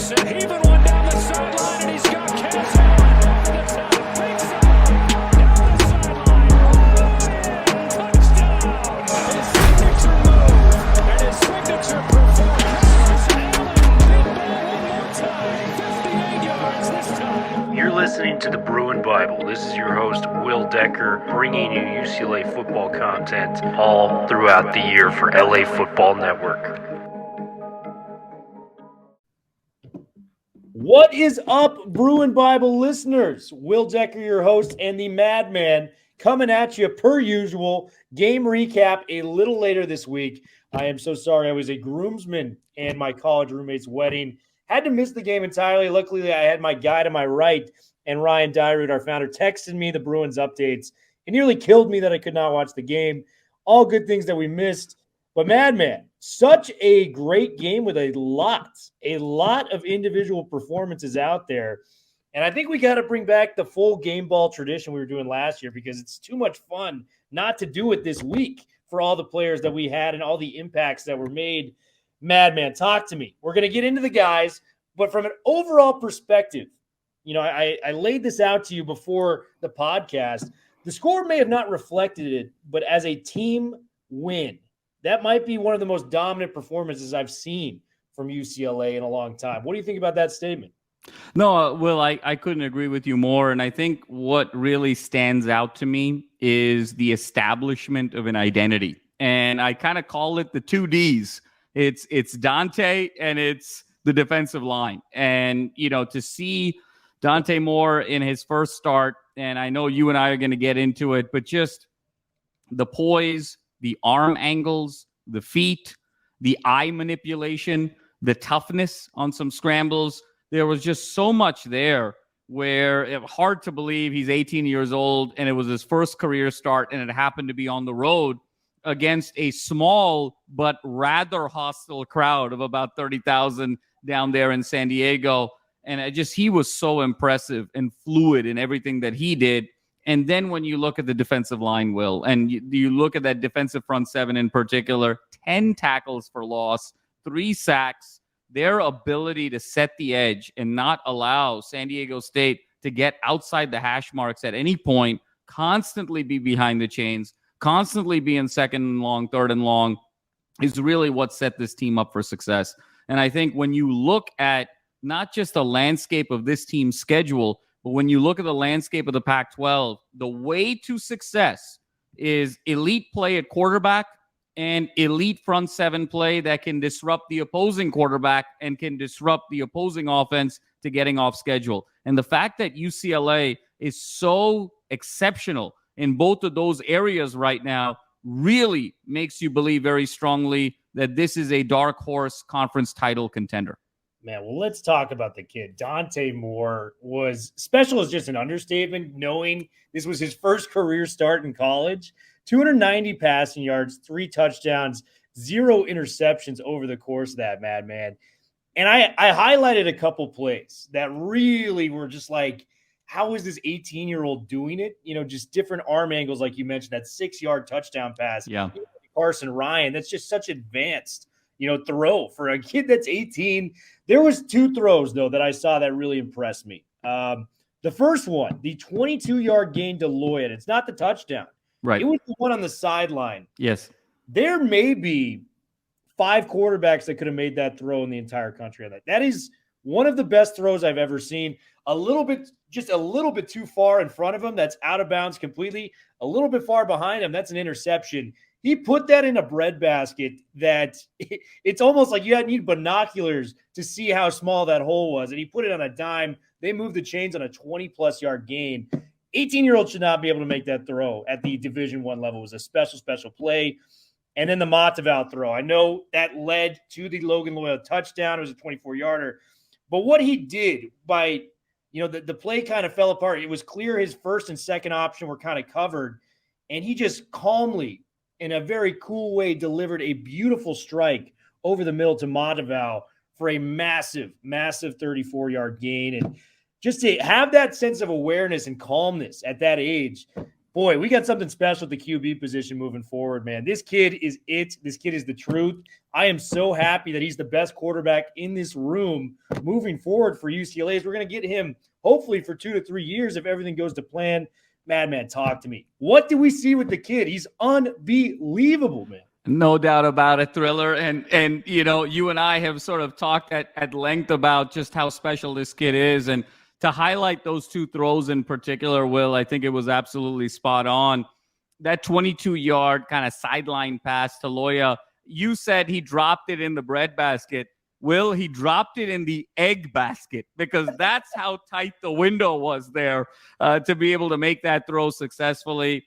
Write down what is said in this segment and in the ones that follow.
Anderson heaving one down the sideline, and he's got Cass Allen over the top. Big side, down the sideline. Touchdown. His signature move and his signature performance. Allen, big ball one more time. 58 yards this time. You're listening to the Bruin Bible. This is your host, Will Decker, bringing you UCLA football content all throughout the year for LA Football Network. What is up, Bruin Bible listeners? Will Decker, your host, and the Madman coming at you per usual. Game recap a little later this week. I am so sorry. I was a groomsman and my college roommate's wedding. Had to miss the game entirely. Luckily, I had my guy to my right, and Ryan Dyrud, our founder, texted me the Bruins updates. It nearly killed me that I could not watch the game. All good things that we missed. But Madman, such a great game with a lot of individual performances out there. And I think we got to bring back the full game ball tradition we were doing last year, because it's too much fun not to do it this week for all the players that we had and all the impacts that were made. Madman, talk to me. We're going to get into the guys, but from an overall perspective, you know, I laid this out to you before the podcast. The score may have not reflected it, but as a team win, that might be one of the most dominant performances I've seen from UCLA in a long time. What do you think about that statement? No, Will, I couldn't agree with you more. And I think what really stands out to me is the establishment of an identity. And I kind of call it the 2 Ds. It's Dante and it's the defensive line. And, you know, to see Dante Moore in his first start, and I know you and I are going to get into it, but just the poise, the arm angles, the feet, the eye manipulation, the toughness on some scrambles. There was just so much there where it was hard to believe he's 18 years old and it was his first career start, and it happened to be on the road against a small but rather hostile crowd of about 30,000 down there in San Diego. And he was so impressive and fluid in everything that he did. And then when you look at the defensive line, Will, and you look at that defensive front seven in particular, 10 tackles for loss, 3 sacks, their ability to set the edge and not allow San Diego State to get outside the hash marks at any point, constantly be behind the chains, constantly be in second and long, third and long, is really what set this team up for success. And I think when you look at not just the landscape of this team's schedule, but when you look at the landscape of the Pac-12, the way to success is elite play at quarterback and elite front seven play that can disrupt the opposing quarterback and can disrupt the opposing offense to getting off schedule. And the fact that UCLA is so exceptional in both of those areas right now really makes you believe very strongly that this is a dark horse conference title contender. Man, well, let's talk about the kid. Dante Moore was special is just an understatement, knowing this was his first career start in college. 290 passing yards, 3 touchdowns, 0 interceptions over the course of that, Madman. And I highlighted a couple plays that really were just like, how is this 18-year-old doing it? You know, just different arm angles, like you mentioned, that 6-yard touchdown pass. Yeah. Carson Ryan, that's just such advanced, you know, throw for a kid that's 18. There was 2 throws, though, that I saw that really impressed me. The first one, the 22-yard gain to Lloyd. It's not the touchdown. Right. It was the one on the sideline. Yes. There may be 5 quarterbacks that could have made that throw in the entire country. That is one of the best throws I've ever seen. Just a little bit too far in front of him. That's out of bounds completely. A little bit far behind him. That's an interception. He put that in a breadbasket that it's almost like you need binoculars to see how small that hole was. And he put it on a dime. They moved the chains on a 20-plus yard gain. 18-year-old should not be able to make that throw at the Division I level. It was a special play. And then the Mataval throw. I know that led to the Logan Loyola touchdown. It was a 24-yarder. But what he did by, you know, the play kind of fell apart. It was clear his first and second option were kind of covered. And he just calmly, in a very cool way, delivered a beautiful strike over the middle to Mataval for a massive 34-yard gain. And just to have that sense of awareness and calmness at that age, Boy, we got something special at the QB position moving forward, man. This kid is it. This kid is the truth. I am so happy that he's the best quarterback in this room moving forward for UCLA. We're going to get him hopefully for 2 to 3 years if everything goes to plan. Madman, talk to me. What do we see with the kid? He's unbelievable, man. No doubt about it, Thriller. And you and I have sort of talked at length about just how special this kid is. And to highlight those 2 throws in particular, Will, I think it was absolutely spot on. That 22-yard kind of sideline pass to Loya, you said he dropped it in the breadbasket. Will, he dropped it in the egg basket because that's how tight the window was there to be able to make that throw successfully.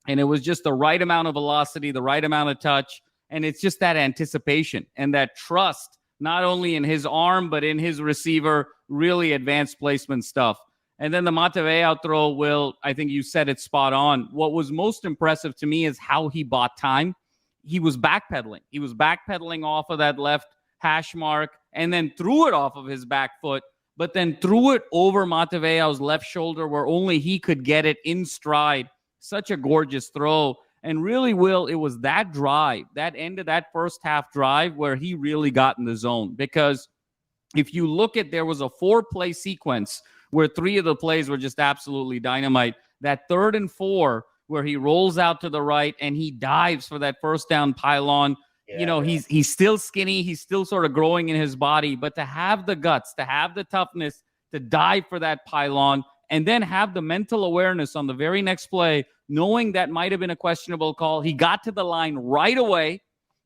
And it was just the right amount of velocity, the right amount of touch. And it's just that anticipation and that trust, not only in his arm, but in his receiver, really advanced placement stuff. And then the Mataveo throw, Will, I think you said it spot on. What was most impressive to me is how he bought time. He was backpedaling. He was backpedaling off of that left hash mark and then threw it off of his back foot, but then threw it over Mataveo's left shoulder where only he could get it in stride. Such a gorgeous throw. And really, Will, it was that drive, that end of that first half drive where he really got in the zone. Because if you look at, there was a 4-play sequence where 3 of the plays were just absolutely dynamite. That 3rd and 4 where he rolls out to the right and he dives for that first down pylon. Yeah, he's still skinny. He's still sort of growing in his body. But to have the guts, to have the toughness, to dive for that pylon, and then have the mental awareness on the very next play, knowing that might have been a questionable call. He got to the line right away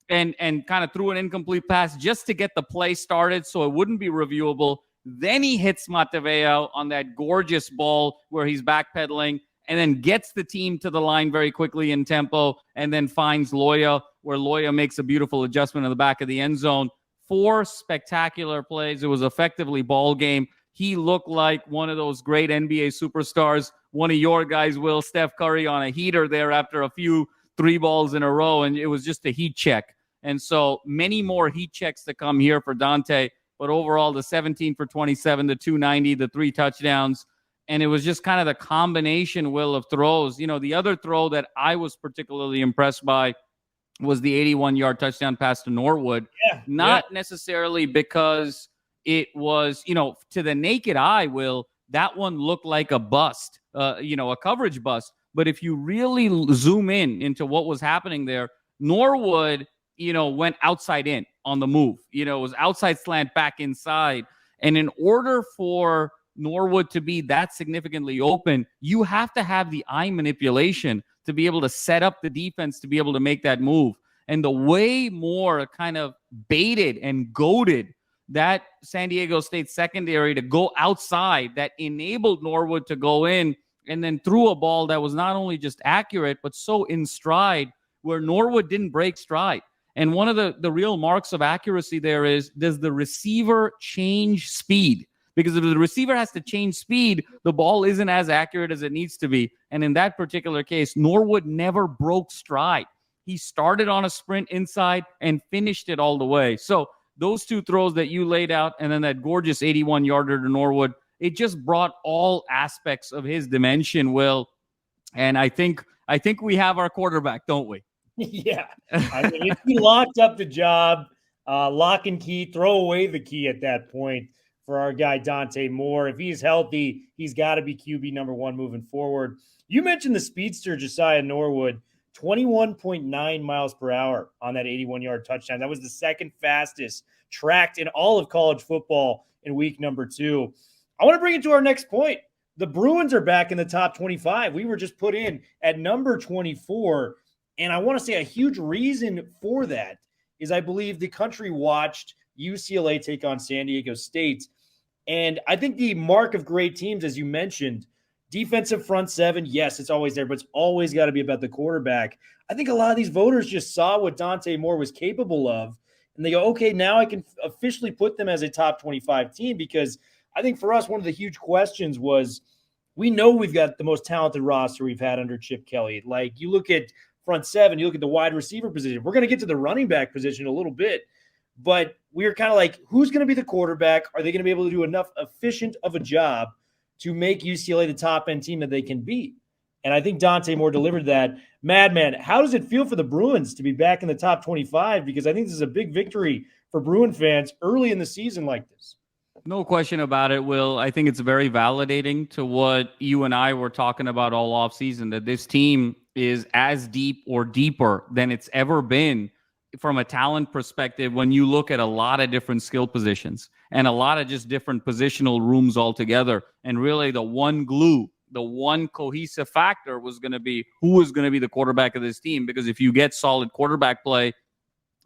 and kind of threw an incomplete pass just to get the play started so it wouldn't be reviewable. Then he hits Mataveo on that gorgeous ball where he's backpedaling and then gets the team to the line very quickly in tempo and then finds Loya where Loya makes a beautiful adjustment in the back of the end zone. 4 spectacular plays. It was effectively ball game. He looked like one of those great NBA superstars, one of your guys, Will, Steph Curry, on a heater there after a few 3 balls in a row, and it was just a heat check. And so many more heat checks to come here for Dante, but overall the 17 for 27, the 290, the 3 touchdowns, and it was just kind of the combination, Will, of throws. The other throw that I was particularly impressed by was the 81-yard touchdown pass to Norwood. Not necessarily because it was, to the naked eye, Will, that one looked like a bust, a coverage bust. But if you really zoom into what was happening there, Norwood, went outside in on the move. It was outside slant back inside. And in order for Norwood to be that significantly open, you have to have the eye manipulation to be able to set up the defense to be able to make that move. And the way Moore kind of baited and goaded that San Diego State secondary to go outside, that enabled Norwood to go in and then threw a ball that was not only just accurate, but so in stride where Norwood didn't break stride. And one of the real marks of accuracy there is, does the receiver change speed? Because if the receiver has to change speed, the ball isn't as accurate as it needs to be. And in that particular case, Norwood never broke stride. He started on a sprint inside and finished it all the way. So those 2 throws that you laid out and then that gorgeous 81-yarder to Norwood, it just brought all aspects of his dimension, Will. And I think we have our quarterback, don't we? Yeah. I mean, if he locked up the job, lock and key, throw away the key at that point for our guy Dante Moore. If he's healthy, he's got to be QB number 1 moving forward. You mentioned the speedster, Josiah Norwood, 21.9 miles per hour on that 81-yard touchdown. That was the second fastest tracked in all of college football in week number 2. I want to bring it to our next point. The Bruins are back in the top 25. We were just put in at number 24. And I want to say a huge reason for that is I believe the country watched UCLA take on San Diego State. And I think the mark of great teams, as you mentioned, defensive front 7, yes, it's always there, but it's always got to be about the quarterback. I think a lot of these voters just saw what Dante Moore was capable of, and they go, okay, now I can officially put them as a top 25 team, because I think for us, one of the huge questions was, we know we've got the most talented roster we've had under Chip Kelly. Like, you look at front 7, you look at the wide receiver position. We're going to get to the running back position a little bit, but we were kind of like, who's going to be the quarterback? Are they going to be able to do enough efficient of a job to make UCLA the top-end team that they can be? And I think Dante Moore delivered that. Madman, how does it feel for the Bruins to be back in the top 25? Because I think this is a big victory for Bruin fans early in the season like this. No question about it, Will. I think it's very validating to what you and I were talking about all offseason, that this team is as deep or deeper than it's ever been from a talent perspective when you look at a lot of different skill positions and a lot of just different positional rooms altogether. And really the one glue, the one cohesive factor was going to be who is going to be the quarterback of this team. Because if you get solid quarterback play,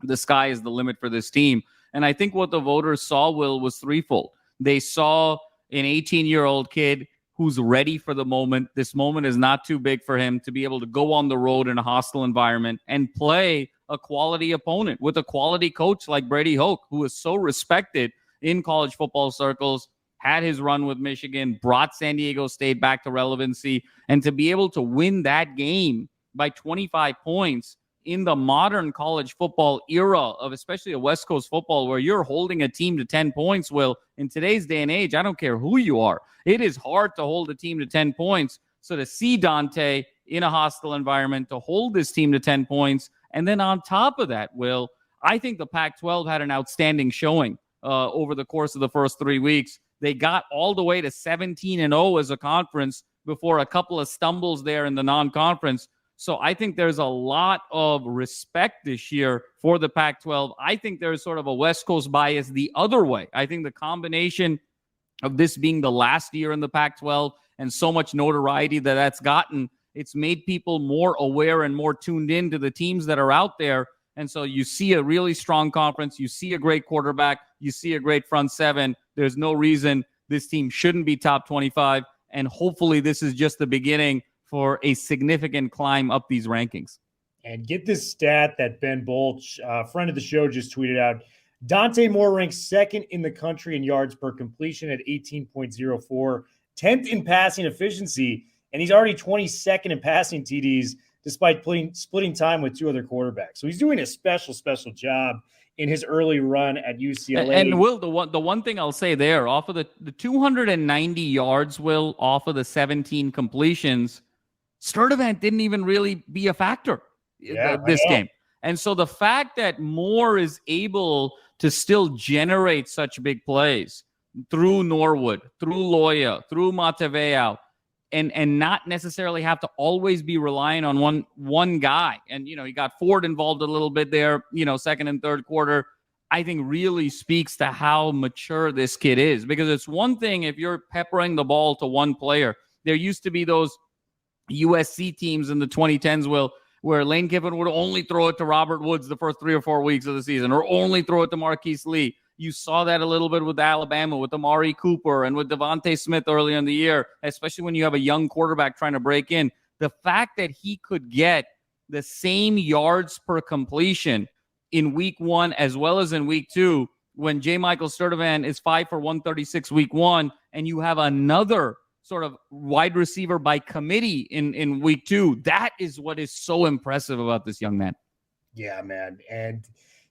the sky is the limit for this team. And I think what the voters saw, Will, was threefold. They saw an 18-year-old kid who's ready for the moment. This moment is not too big for him to be able to go on the road in a hostile environment and play a quality opponent with a quality coach like Brady Hoke, who is so respected in college football circles, had his run with Michigan, brought San Diego State back to relevancy, and to be able to win that game by 25 points in the modern college football era of especially a West Coast football where you're holding a team to 10 points, Will, in today's day and age, I don't care who you are. It is hard to hold a team to 10 points. So to see Dante in a hostile environment, to hold this team to 10 points, and then on top of that, Will, I think the Pac-12 had an outstanding showing over the course of the first 3 weeks. They got all the way to 17-0 as a conference before a couple of stumbles there in the non-conference. So I think there's a lot of respect this year for the Pac-12. I think there's sort of a West Coast bias the other way. I think the combination of this being the last year in the Pac-12 and so much notoriety that that's gotten, it's made people more aware and more tuned in to the teams that are out there. And so you see a really strong conference. You see a great quarterback. You see a great front seven. There's no reason this team shouldn't be top 25. And hopefully this is just the beginning for a significant climb up these rankings. And get this stat that Ben Bolch, friend of the show, just tweeted out. Dante Moore ranks second in the country in yards per completion at 18.04, 10th in passing efficiency, and he's already 22nd in passing TDs despite splitting time with two other quarterbacks. So he's doing a special job in his early run at UCLA. And Will, the one thing I'll say there, off of the 290 yards, Will, off of the 17 completions, Sturdivant didn't even really be a factor this game. And so the fact that Moore is able to still generate such big plays through Norwood, through Loya, through Mataveo, and not necessarily have to always be relying on one guy. And, you know, he got Ford involved a little bit there, you know, second and third quarter, I think really speaks to how mature this kid is. Because it's one thing if you're peppering the ball to one player. There used to be those USC teams in the 2010s, Will, where Lane Kiffin would only throw it to Robert Woods the first 3 or 4 weeks of the season, or only throw it to Marquise Lee. You saw that a little bit with Alabama, with Amari Cooper and with Devontae Smith early in the year, especially when you have a young quarterback trying to break in. The fact that he could get the same yards per completion in week 1 as well as in week 2, when J. Michael Sturdivant is 5 for 136 week 1, and you have another sort of wide receiver by committee in week 2. That is what is so impressive about this young man. Yeah, man. And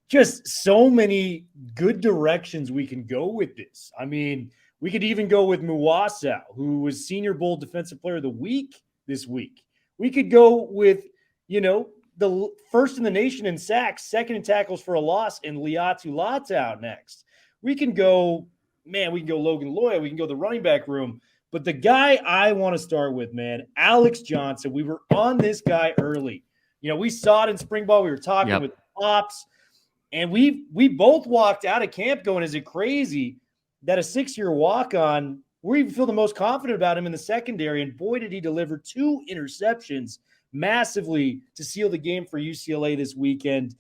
just so many good directions we can go with this. I mean, we could even go with Muasau, who was Senior Bowl Defensive Player of the Week this week. We could go with, you know, the first in the nation in sacks, second in tackles for a loss, and Laiatu Latu next. We can go Logan Loya. We can go the running back room. But the guy I want to start with, man, Alex Johnson. We were on this guy early. You know, we saw it in spring ball. We were talking with Pops. And we both walked out of camp going, is it crazy that a 6-year walk-on, we feel the most confident about him in the secondary. And boy, did he deliver 2 interceptions massively to seal the game for UCLA this weekend.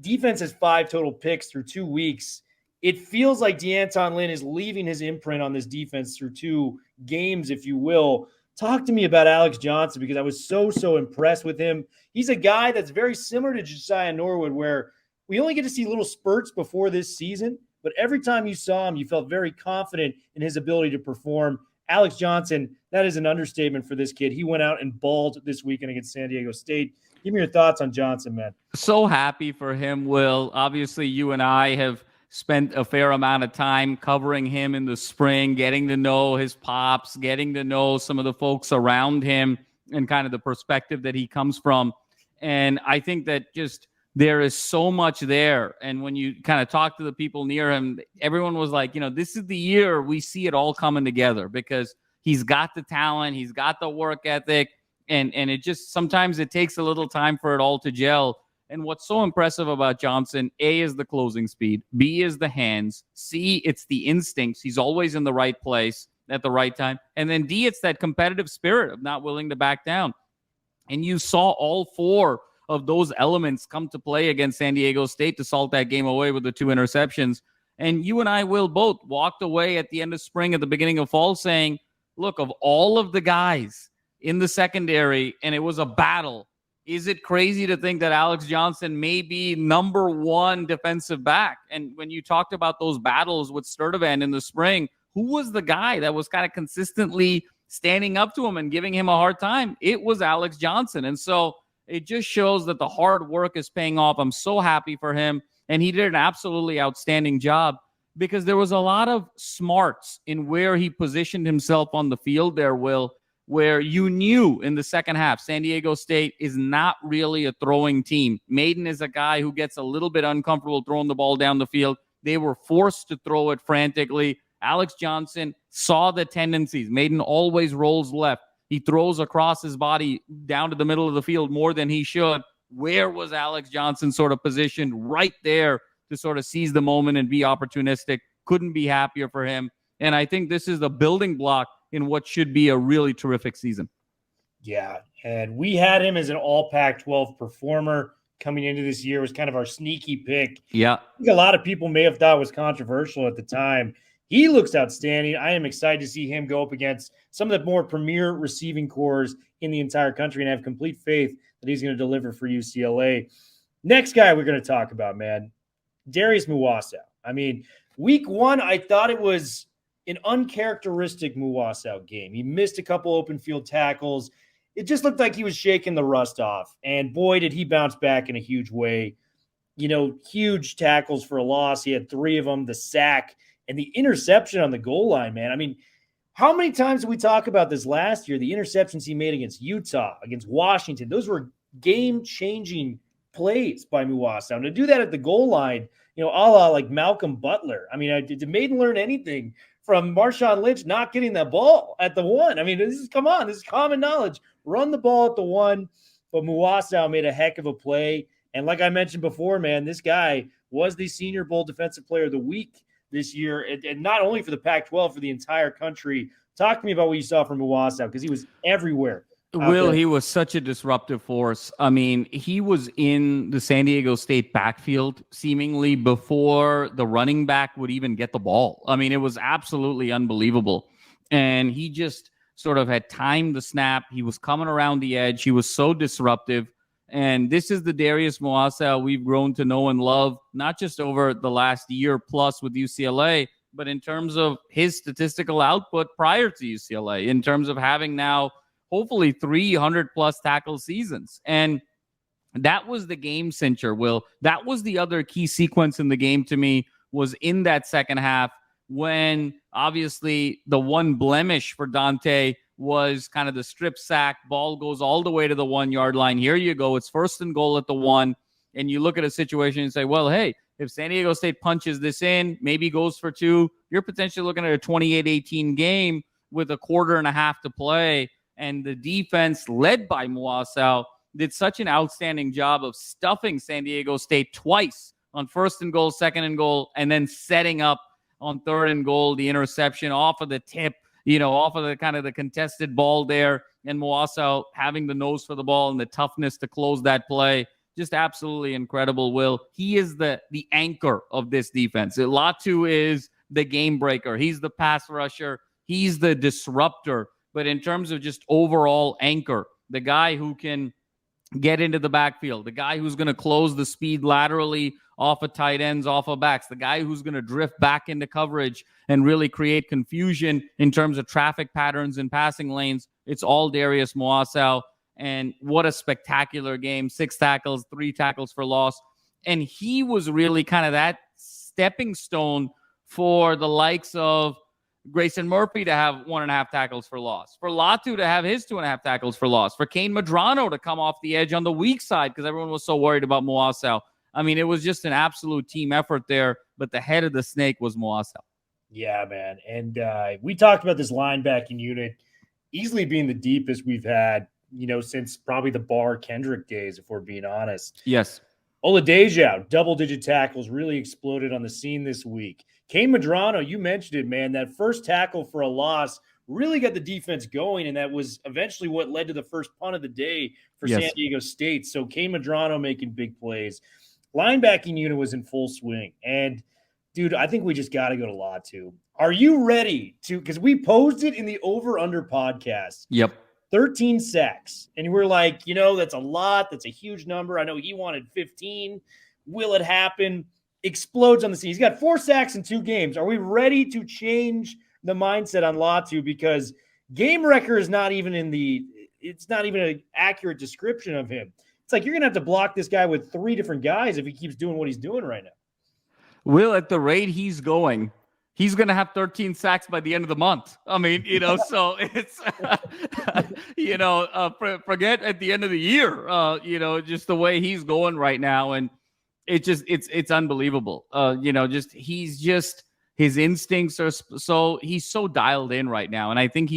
Defense has 5 total picks through 2 weeks. It feels like DeAnton Lynn is leaving his imprint on this defense through 2 games, if you will. Talk to me about Alex Johnson, because I was so impressed with him. He's a guy that's very similar to Josiah Norwood, where we only get to see little spurts before this season, but every time you saw him, you felt very confident in his ability to perform. Alex Johnson, that is an understatement for this kid. He went out and balled this weekend against San Diego State. Give me your thoughts on Johnson, man. So happy for him, Will. Obviously, you and I have spent a fair amount of time covering him in the spring, getting to know his pops, getting to know some of the folks around him. and kind of the perspective that he comes from. And I think that just there is so much there. And when you kind of talk to the people near him, everyone was like, this is the year we see it all coming together, because he's got the talent, he's got the work ethic, and it just sometimes it takes a little time for it all to gel. And what's so impressive about Johnson, A, is the closing speed, B, is the hands, C, it's the instincts. He's always in the right place at the right time. And then D, it's that competitive spirit of not willing to back down. And you saw all four of those elements come to play against San Diego State to salt that game away with the 2 interceptions. And you and I, Will, both walked away at the end of spring, at the beginning of fall, saying, look, of all of the guys in the secondary, and it was a battle, is it crazy to think that Alex Johnson may be number 1 defensive back? And when you talked about those battles with Sturdivant in the spring, who was the guy that was kind of consistently standing up to him and giving him a hard time? It was Alex Johnson. And so it just shows that the hard work is paying off. I'm so happy for him. And he did an absolutely outstanding job, because there was a lot of smarts in where he positioned himself on the field there, Will, where you knew in the second half, San Diego State is not really a throwing team. Maiden is a guy who gets a little bit uncomfortable throwing the ball down the field. They were forced to throw it frantically. Alex Johnson saw the tendencies. Maiden always rolls left. He throws across his body down to the middle of the field more than he should. Where was Alex Johnson sort of positioned? Right there to sort of seize the moment and be opportunistic. Couldn't be happier for him. And I think this is the building block in what should be a really terrific season. Yeah, and we had him as an all Pac-12 performer coming into this year. It was kind of our sneaky pick. Yeah. I think a lot of people may have thought it was controversial at the time. He looks outstanding. I am excited to see him go up against some of the more premier receiving corps in the entire country, and I have complete faith that he's going to deliver for UCLA. Next guy we're going to talk about, man, Darius Muasau. I mean, week 1, I thought it was an uncharacteristic Muasau game. He missed a couple open field tackles. It just looked like he was shaking the rust off. And boy, did he bounce back in a huge way. Huge tackles for a loss. He had 3 of them, the sack and the interception on the goal line, man. I mean, how many times did we talk about this last year? The interceptions he made against Utah, against Washington, those were game-changing plays by Muasau. And to do that at the goal line, a la like Malcolm Butler. I mean, did Maiden learn anything from Marshawn Lynch not getting that ball at the 1? I mean, this is common knowledge. Run the ball at the 1, but Muasau made a heck of a play. And like I mentioned before, man, this guy was the Senior Bowl Defensive Player of the Week this year, and not only for the Pac-12, for the entire country. Talk to me about what you saw from Muasau, because he was everywhere. Will, he was such a disruptive force. I mean, he was in the San Diego State backfield seemingly before the running back would even get the ball. I mean, it was absolutely unbelievable. And he just sort of had timed the snap. He was coming around the edge. He was so disruptive. And this is the Darius Muasau we've grown to know and love, not just over the last year plus with UCLA, but in terms of his statistical output prior to UCLA, in terms of having now hopefully 300-plus tackle seasons. And that was the game cincher, Will. That was the other key sequence in the game to me, was in that second half, when obviously the one blemish for Dante was kind of the strip sack. Ball goes all the way to the 1-yard line. Here you go. It's 1st and goal at the 1. And you look at a situation and say, well, hey, if San Diego State punches this in, maybe goes for 2, you're potentially looking at a 28-18 game with a quarter and a half to play. And the defense, led by Muasau, did such an outstanding job of stuffing San Diego State twice on 1st and goal, 2nd and goal, and then setting up on 3rd and goal, the interception off of the tip, off of the kind of the contested ball there, and Muasau having the nose for the ball and the toughness to close that play. Just absolutely incredible, Will. He is the anchor of this defense. Latu is the game breaker. He's the pass rusher. He's the disruptor. But in terms of just overall anchor, the guy who can get into the backfield, the guy who's going to close the speed laterally off of tight ends, off of backs, the guy who's going to drift back into coverage and really create confusion in terms of traffic patterns and passing lanes. It's all Darius Muasau. And what a spectacular game. 6 tackles, 3 tackles for loss. And he was really kind of that stepping stone for the likes of Grayson Murphy to have 1.5 tackles for loss, for Latu to have his 2.5 tackles for loss, for Kane Madrano to come off the edge on the weak side because everyone was so worried about Muasau. I mean, it was just an absolute team effort there, but the head of the snake was Muasau. Yeah, man. And we talked about this linebacking unit easily being the deepest we've had, since probably the Barr Kendrick days, if we're being honest. Yes. Oladejo, double-digit tackles, really exploded on the scene this week. Kane Madrano, you mentioned it, man. That first tackle for a loss really got the defense going, and that was eventually what led to the first punt of the day for San Diego State. So Kane Madrano making big plays. Linebacking unit was in full swing. And, dude, I think we just got to go to Latu. Are you ready to – because we posed it in the Over-Under podcast. Yep. 13 sacks. And we're like, that's a lot. That's a huge number. I know he wanted 15. Will it happen? Explodes on the scene. He's got 4 sacks in 2 games. Are we ready to change the mindset on Latu? Because game record is not even it's not even an accurate description of him. It's like you're going to have to block this guy with 3 different guys if he keeps doing what he's doing right now. Will, at the rate he's going, he's going to have 13 sacks by the end of the month. I mean, so it's, forget at the end of the year, just the way he's going right now. And it's unbelievable. His instincts are he's so dialed in right now. And I think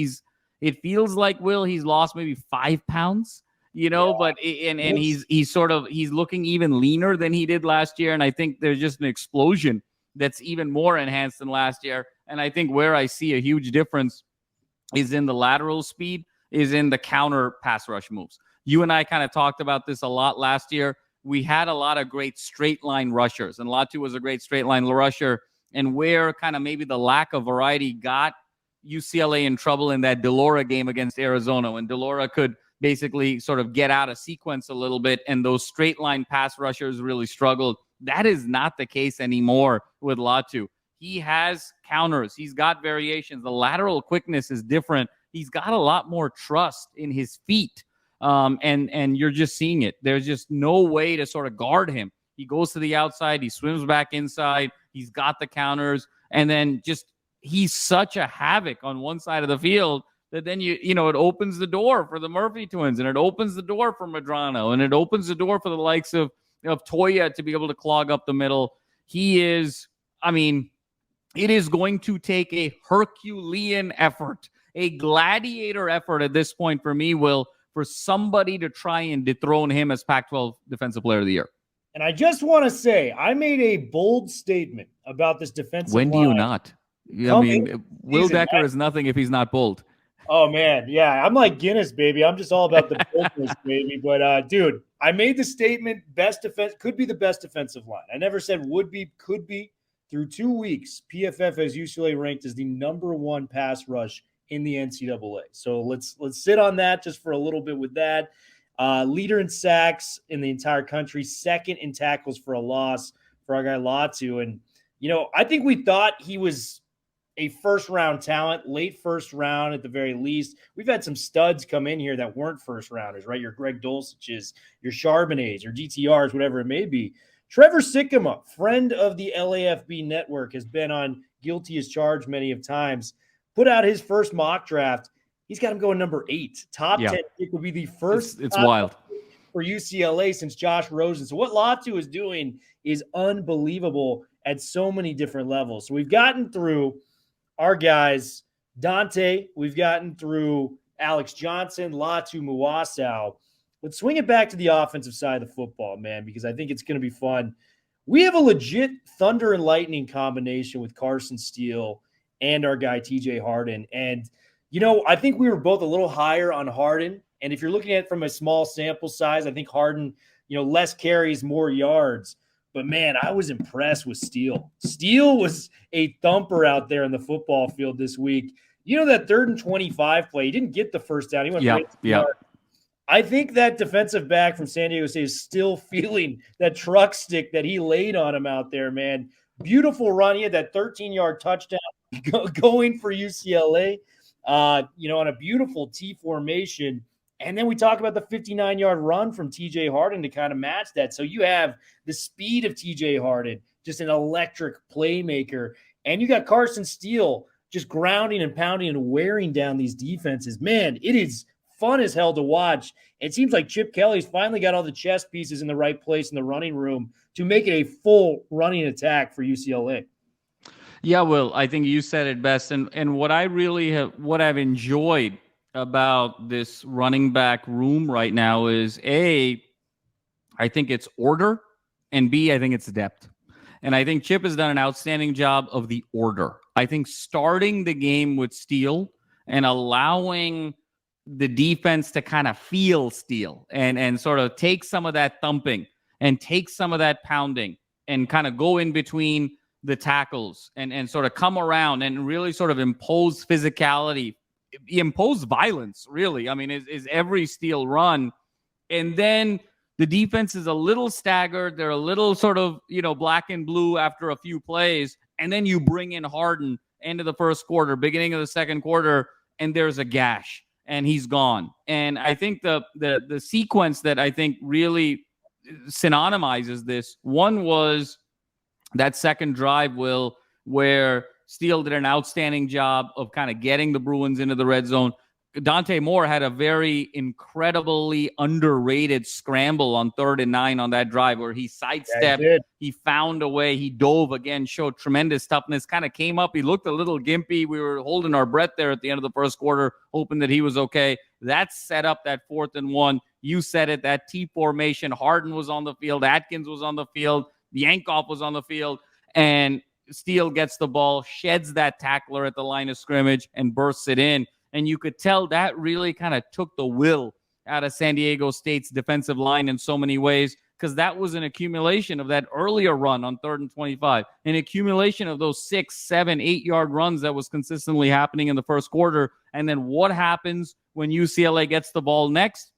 it feels like he's lost maybe 5 pounds, but he's looking even leaner than he did last year. And I think there's just an explosion that's even more enhanced than last year. And I think where I see a huge difference is in the lateral speed, is in the counter pass rush moves. You and I kind of talked about this a lot last year. We had a lot of great straight line rushers, and Latu was a great straight line rusher. And where kind of maybe the lack of variety got UCLA in trouble in that Delora game against Arizona, when Delora could basically sort of get out of sequence a little bit, and those straight line pass rushers really struggled. That is not the case anymore with Latu. He has counters. He's got variations. The lateral quickness is different. He's got a lot more trust in his feet. And you're just seeing it. There's just no way to sort of guard him. He goes to the outside. He swims back inside. He's got the counters. And then he's such a havoc on one side of the field that then it opens the door for the Murphy twins, and it opens the door for Madrano, and it opens the door for the likes of Toya to be able to clog up the middle. It is going to take a Herculean effort, a gladiator effort at this point for me, Will, for somebody to try and dethrone him as Pac-12 Defensive Player of the Year. And I just want to say, I made a bold statement about this defensive line. When do you not? Will Decker is nothing if he's not bold. Oh, man. Yeah, I'm like Guinness, baby. I'm just all about the boldness, baby. But, dude, I made the statement, best defense, could be the best defensive line. I never said would be, could be. Through 2 weeks, PFF has UCLA ranked as the number 1 pass rush in the NCAA. So let's sit on that just for a little bit with that. Leader in sacks in the entire country, second in tackles for a loss for our guy Latu. And, I think we thought he was a first-round talent, late first round at the very least. We've had some studs come in here that weren't first-rounders, right? Your Greg Dulcich's, your Charbonnets, your DTRs, whatever it may be. Trevor Sikkema, friend of the LAFB network, has been on Guilty as Charged many of times, put out his first mock draft. He's got him going number 8. Top 10 pick would be the first. It's wild for UCLA since Josh Rosen. So what Latu is doing is unbelievable at so many different levels. So we've gotten through our guys, Dante. We've gotten through Alex Johnson, Latu, Muasau. Let's swing it back to the offensive side of the football, man, because I think it's going to be fun. We have a legit thunder and lightning combination with Carson Steele and our guy TJ Harden. And, I think we were both a little higher on Harden. And if you're looking at it from a small sample size, I think Harden, less carries, more yards. But, man, I was impressed with Steele. Steele was a thumper out there in the football field this week. That 3rd and 25 play, he didn't get the first down. He went right to the yard. I think that defensive back from San Diego State is still feeling that truck stick that he laid on him out there, man. Beautiful run. He had that 13-yard touchdown going for UCLA, on a beautiful T formation. And then we talk about the 59-yard run from TJ Harden to kind of match that. So you have the speed of TJ Harden, just an electric playmaker. And you got Carson Steele, just grounding and pounding and wearing down these defenses. Man, it is fun as hell to watch. It seems like Chip Kelly's finally got all the chess pieces in the right place in the running room to make it a full running attack for UCLA. Yeah, Will, I think you said it best. And what I've enjoyed about this running back room right now is A, I think it's order, and B, I think it's depth. And I think Chip has done an outstanding job of the order. I think starting the game with Steele and allowing the defense to kind of feel Steele and sort of take some of that thumping and take some of that pounding and kind of go in between the tackles and sort of come around and really sort of impose physicality, impose violence, really. I mean, is every Steele run. And then the defense is a little staggered. They're a little sort of, black and blue after a few plays. And then you bring in Harden end of the first quarter, beginning of the second quarter, and there's a gash and he's gone. And I think the sequence that I think really synonymizes this, one was that second drive, Will, where Steele did an outstanding job of kind of getting the Bruins into the red zone. Dante Moore had a very incredibly underrated scramble on 3rd and 9 on that drive where he sidestepped, he found a way, he dove again, showed tremendous toughness, kind of came up. He looked a little gimpy. We were holding our breath there at the end of the first quarter, hoping that he was okay. That set up that 4th and 1. You said it, that T formation. Harden was on the field. Atkins was on the field. Yankoff was on the field. And Steele gets the ball, sheds that tackler at the line of scrimmage, and bursts it in. And you could tell that really kind of took the will out of San Diego State's defensive line in so many ways, because that was an accumulation of that earlier run on 3rd and 25, an accumulation of those 6, 7, 8-yard runs that was consistently happening in the first quarter. And then what happens when UCLA gets the ball next?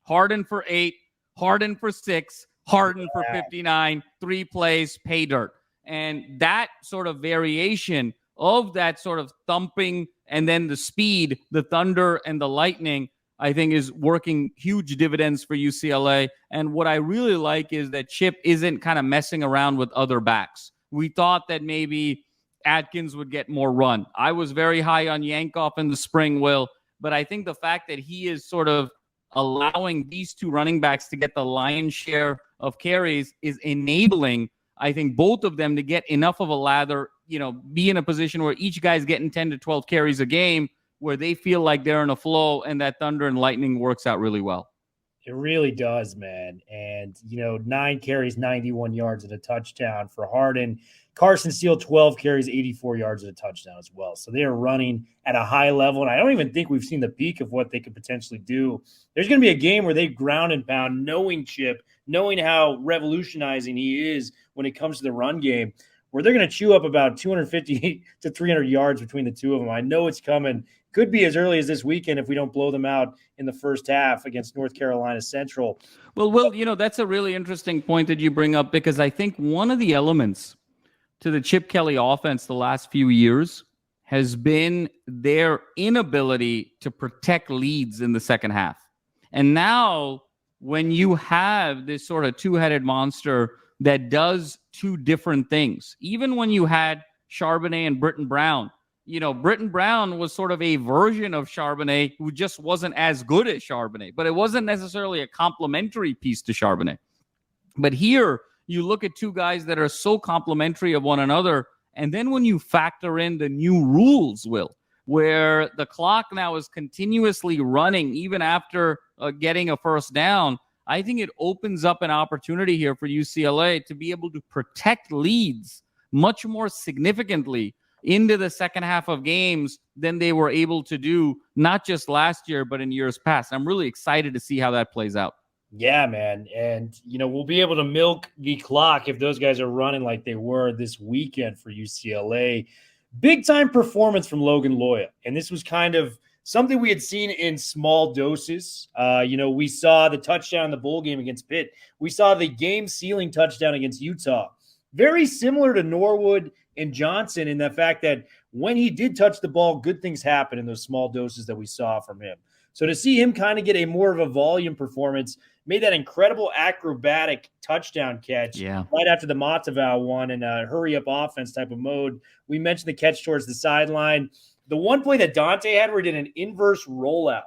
Harden for 8, Harden for 6, Harden for 59, 3 plays, pay dirt. And that sort of variation of that sort of thumping and then the speed, the thunder and the lightning, I think is working huge dividends for UCLA. And what I really like is that Chip isn't kind of messing around with other backs. We thought that maybe Atkins would get more run. I was very high on Yankoff in the spring, Will, but I think the fact that he is sort of allowing these two running backs to get the lion's share of carries is enabling, I think, both of them to get enough of a lather, be in a position where each guy's getting 10 to 12 carries a game, where they feel like they're in a flow, and that thunder and lightning works out really well. It really does, man. And, 9 carries, 91 yards and a touchdown for Harden. Carson Steele, 12 carries, 84 yards and a touchdown as well. So they are running at a high level, and I don't even think we've seen the peak of what they could potentially do. There's going to be a game where they ground and pound, knowing Chip, knowing how revolutionizing he is when it comes to the run game, where they're going to chew up about 250 to 300 yards between the two of them. I know it's coming. Could be as early as this weekend if we don't blow them out in the first half against North Carolina Central. Well, Will, that's a really interesting point that you bring up, because I think one of the elements to the Chip Kelly offense the last few years has been their inability to protect leads in the second half. And now when you have this sort of two-headed monster that does two different things, even when you had Charbonnet and Britton Brown, Britton Brown was sort of a version of Charbonnet who just wasn't as good as Charbonnet, but it wasn't necessarily a complementary piece to Charbonnet. But here you look at two guys that are so complementary of one another. And then when you factor in the new rules, Will, where the clock now is continuously running even after getting a first down, I think it opens up an opportunity here for UCLA to be able to protect leads much more significantly into the second half of games than they were able to do, not just last year, but in years past. I'm really excited to see how that plays out. Yeah, man. And, we'll be able to milk the clock if those guys are running like they were this weekend for UCLA. Big time performance from Logan Loya. And this was kind of something we had seen in small doses. We saw the touchdown in the bowl game against Pitt. We saw the game-sealing touchdown against Utah. Very similar to Norwood and Johnson in the fact that when he did touch the ball, good things happen in those small doses that we saw from him. So to see him kind of get a more of a volume performance made that incredible acrobatic touchdown catch right after the Matavao one in a hurry-up offense type of mode. We mentioned the catch towards the sideline. The one play that Dante had where he did an inverse rollout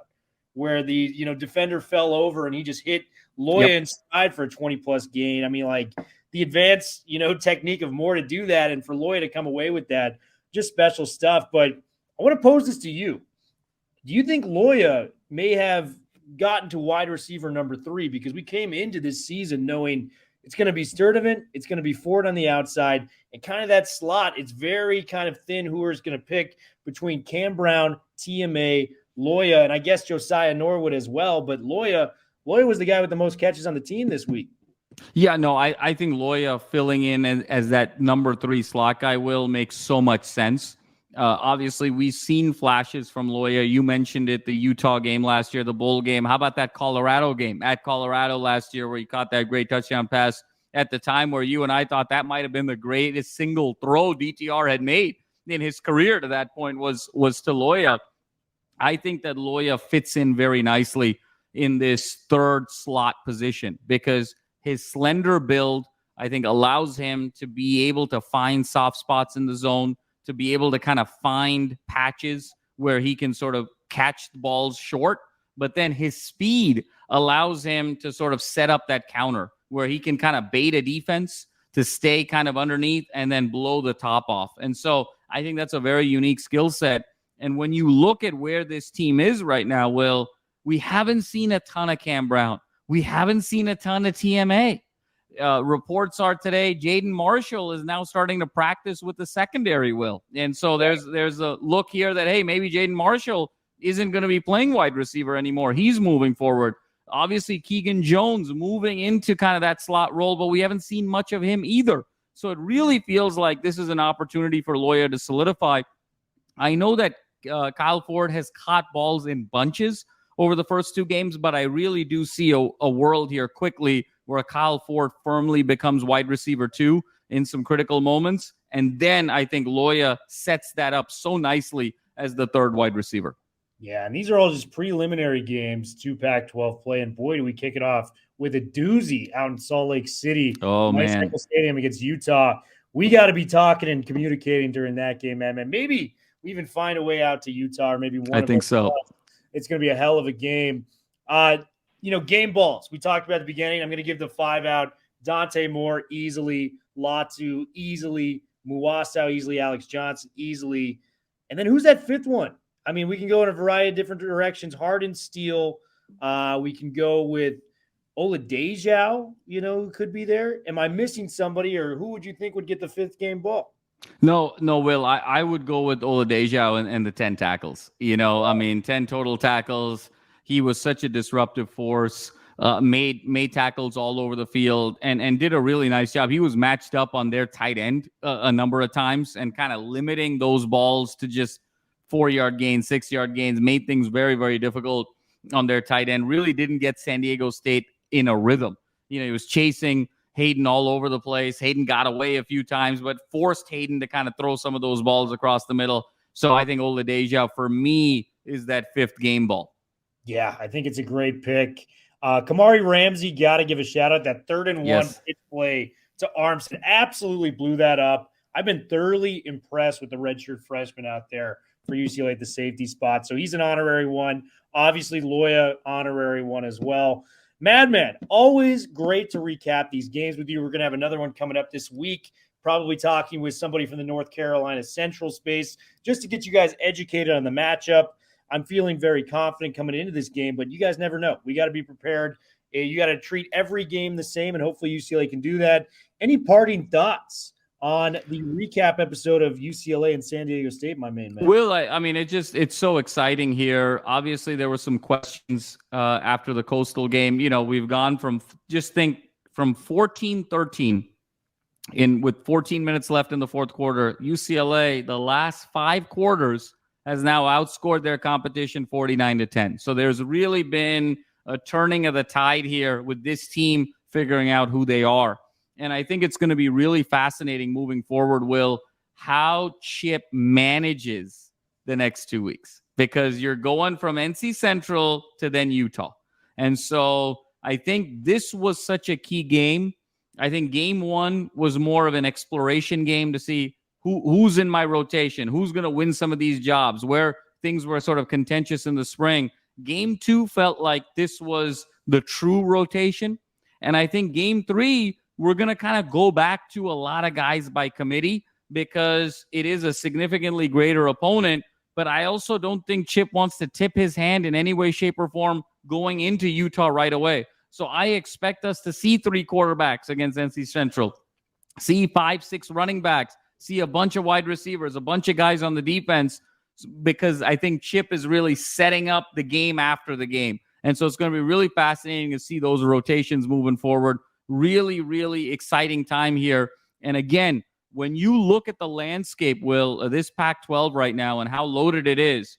where the defender fell over and he just hit Loya inside for a 20-plus gain. I mean, like the advanced technique of Moore to do that and for Loya to come away with that, just special stuff. But I want to pose this to you. Do you think Loya may have gotten to wide receiver number 3? Because we came into this season knowing it's going to be Sturdivant, it's going to be Ford on the outside, and kind of that slot, it's very kind of thin who is going to pick between Cam Brown, TMA, Loya, and I guess Josiah Norwood as well. But Loya was the guy with the most catches on the team this week. Yeah, no, I think Loya filling in as that number 3 slot guy will make so much sense. Obviously, we've seen flashes from Loya. You mentioned it, the Utah game last year, the bowl game. How about that Colorado game at Colorado last year where he caught that great touchdown pass at the time where you and I thought that might have been the greatest single throw DTR had made in his career to that point was to Loya. I think that Loya fits in very nicely in this third slot position because his slender build, I think, allows him to be able to find soft spots in the zone, to be able to kind of find patches where he can sort of catch balls short. But then his speed allows him to sort of set up that counter where he can kind of bait a defense to stay kind of underneath and then blow the top off. And so I think that's a very unique skill set. And when you look at where this team is right now, Will, we haven't seen a ton of Cam Brown. We haven't seen a ton of TMA. Reports are today, Jaden Marshall is now starting to practice with the secondary, Will. And so there's a look here that, hey, maybe Jaden Marshall isn't going to be playing wide receiver anymore. He's moving forward. Obviously, Keegan Jones moving into kind of that slot role, but we haven't seen much of him either. So it really feels like this is an opportunity for Loya to solidify. I know that Kyle Ford has caught balls in bunches over the first 2 games, but I really do see a world here quickly where Kyle Ford firmly becomes wide receiver 2 in some critical moments. And then I think Loya sets that up so nicely as the third wide receiver. Yeah, and these are all just preliminary games to Pac-12 play. And boy, do we kick it off with a doozy out in Salt Lake City. Oh, man. Stadium against Utah. We got to be talking and communicating during that game, man. Maybe we even find a way out to Utah or maybe one I think so. It's going to be a hell of a game. Game balls. We talked about at the beginning. I'm going to give the 5 out. Dante Moore, easily. Latu, easily. Muasau, easily. Alex Johnson, easily. And then who's that 5th one? I mean, we can go in a variety of different directions. Harden, Steele. We can go with Oladejao, who could be there. Am I missing somebody, or who would you think would get the 5th game ball? No, Will. I would go with Oladejao and the 10 tackles. 10 total tackles. He was such a disruptive force, made tackles all over the field and did a really nice job. He was matched up on their tight end a number of times and kind of limiting those balls to just 4-yard gains, 6-yard gains, made things very, very difficult on their tight end. Really didn't get San Diego State in a rhythm. He was chasing Hayden all over the place. Hayden got away a few times, but forced Hayden to kind of throw some of those balls across the middle. So I think Oladejao, for me, is that 5th game ball. Yeah, I think it's a great pick. Kamari Ramsey, got to give a shout-out. That 3rd and 1 pitch play to Armstead absolutely blew that up. I've been thoroughly impressed with the redshirt freshman out there for UCLA at the safety spot. So he's an honorary 1. Obviously, Loya, honorary 1 as well. Madman, always great to recap these games with you. We're going to have another one coming up this week, probably talking with somebody from the North Carolina Central space, just to get you guys educated on the matchup. I'm feeling very confident coming into this game, but you guys never know. We got to be prepared. You got to treat every game the same, and hopefully UCLA can do that. Any parting thoughts on the recap episode of UCLA and San Diego State, my main man? Will, it's so exciting here. Obviously, there were some questions after the Coastal game. We've gone from 14-13 with 14 minutes left in the fourth quarter. UCLA, the last 5 quarters, has now outscored their competition 49-10. So there's really been a turning of the tide here with this team figuring out who they are. And I think it's going to be really fascinating moving forward, Will, how Chip manages the next 2 weeks. Because you're going from NC Central to then Utah. And so I think this was such a key game. I think game one was more of an exploration game to see who's in my rotation, who's going to win some of these jobs, where things were sort of contentious in the spring. Game two felt like this was the true rotation. And I think game three, we're going to kind of go back to a lot of guys by committee because it is a significantly greater opponent. But I also don't think Chip wants to tip his hand in any way, shape, or form going into Utah right away. So I expect us to see 3 quarterbacks against NC Central, see 5, 6 running backs, see a bunch of wide receivers, a bunch of guys on the defense, because I think Chip is really setting up the game after the game. And so it's going to be really fascinating to see those rotations moving forward. Really, really exciting time here. And again, when you look at the landscape, Will, this Pac-12 right now and how loaded it is,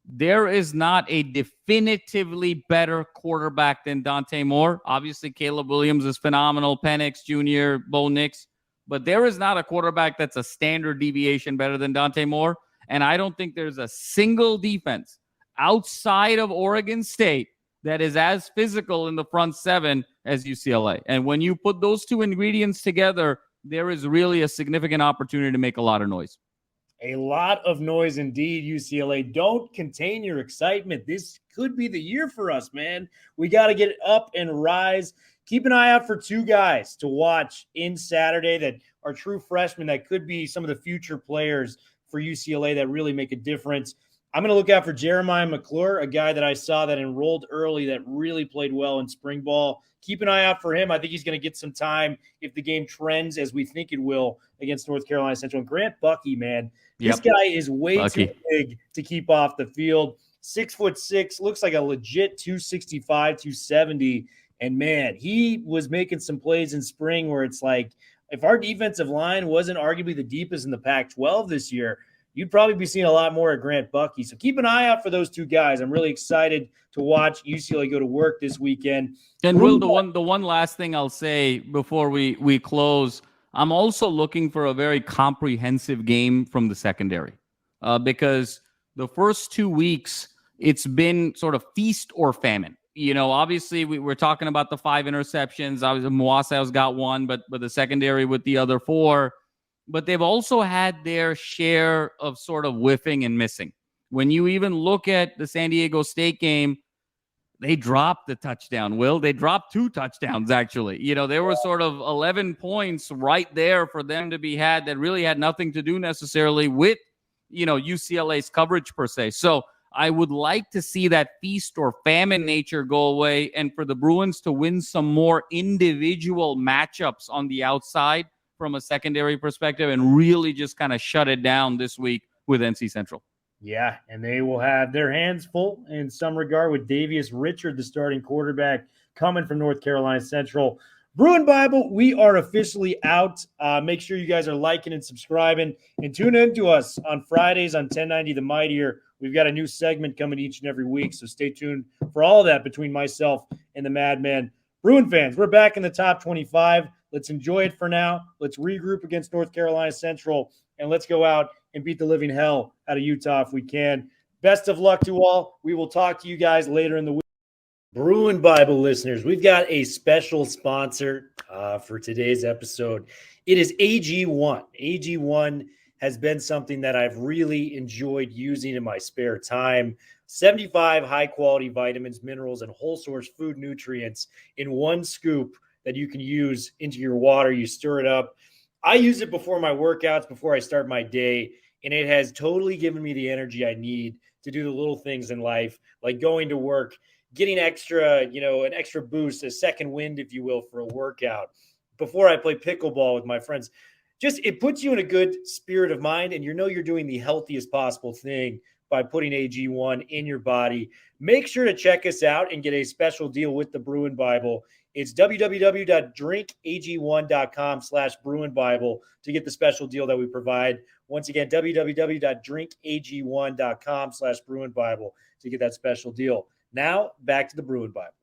there is not a definitively better quarterback than Dante Moore. Obviously, Caleb Williams is phenomenal, Penix Jr., Bo Nix, but there is not a quarterback that's a standard deviation better than Dante Moore. And I don't think there's a single defense outside of Oregon State that is as physical in the front seven as UCLA. And when you put those two ingredients together, there is really a significant opportunity to make a lot of noise. A lot of noise indeed, UCLA. Don't contain your excitement. This could be the year for us, man. We got to get up and rise. Keep an eye out for 2 guys to watch in Saturday that are true freshmen that could be some of the future players for UCLA that really make a difference. I'm going to look out for Jeremiah McClure, a guy that I saw that enrolled early that really played well in spring ball. Keep an eye out for him. I think he's going to get some time if the game trends as we think it will against North Carolina Central. And Grant Bucky, man, this guy is way too big to keep off the field. 6'6", looks like a legit 265, 270. And man, he was making some plays in spring where it's like, if our defensive line wasn't arguably the deepest in the Pac-12 this year, you'd probably be seeing a lot more at Grant Bucky. So keep an eye out for those 2 guys. I'm really excited to watch UCLA go to work this weekend. And Will, the one last thing I'll say before we close, I'm also looking for a very comprehensive game from the secondary because the first 2 weeks, it's been sort of feast or famine. You know, obviously we're talking about the 5 interceptions. Obviously Muasau's got 1, but the secondary with the other 4. But they've also had their share of sort of whiffing and missing. When you even look at the San Diego State game, they dropped the touchdown, Will. They dropped 2 touchdowns, actually. You know, there were sort of 11 points right there for them to be had that really had nothing to do necessarily with, you know, UCLA's coverage per se. So I would like to see that feast or famine nature go away and for the Bruins to win some more individual matchups on the outside from a secondary perspective and really just kind of shut it down this week with NC Central. Yeah, and they will have their hands full in some regard with Davius Richard, the starting quarterback, coming from North Carolina Central. Bruin Bible, we are officially out. Make sure you guys are liking and subscribing and tune in to us on Fridays on 1090 The Mightier. We've got a new segment coming each and every week, so stay tuned for all of that between myself and the Madman. Bruin fans, we're back in the top 25. Let's enjoy it for now. Let's regroup against North Carolina Central, and let's go out and beat the living hell out of Utah if we can. Best of luck to all. We will talk to you guys later in the week. Bruin Bible listeners, we've got a special sponsor for today's episode. It is AG1. AG1 has been something that I've really enjoyed using in my spare time. 75 high-quality vitamins, minerals, and whole source food nutrients in one scoop that you can use into your water. You stir it up. I use it before my workouts, before I start my day, and it has totally given me the energy I need to do the little things in life, like going to work, getting extra, an extra boost, a second wind, if you will, for a workout. Before I play pickleball with my friends, just it puts you in a good spirit of mind, and you're doing the healthiest possible thing by putting AG1 in your body. Make sure to check us out and get a special deal with the Bruin Bible. It's www.drinkag1.com/Bruin Bible to get the special deal that we provide. Once again, www.drinkag1.com/Bruin Bible to get that special deal. Now, back to the Bruin Bible.